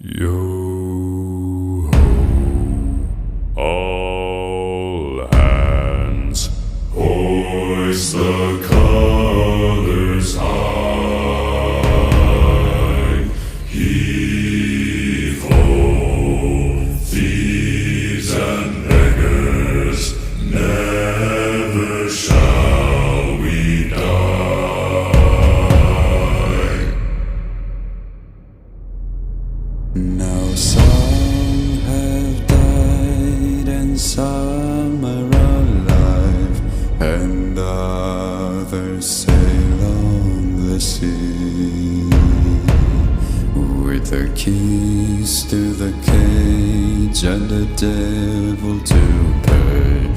Yo ho, all hands, hoist the colors high. Heave ho, thieves and beggars, never shall we die. Now some have died and some are alive, and others sail on the sea with the keys to the cage and the devil to pay.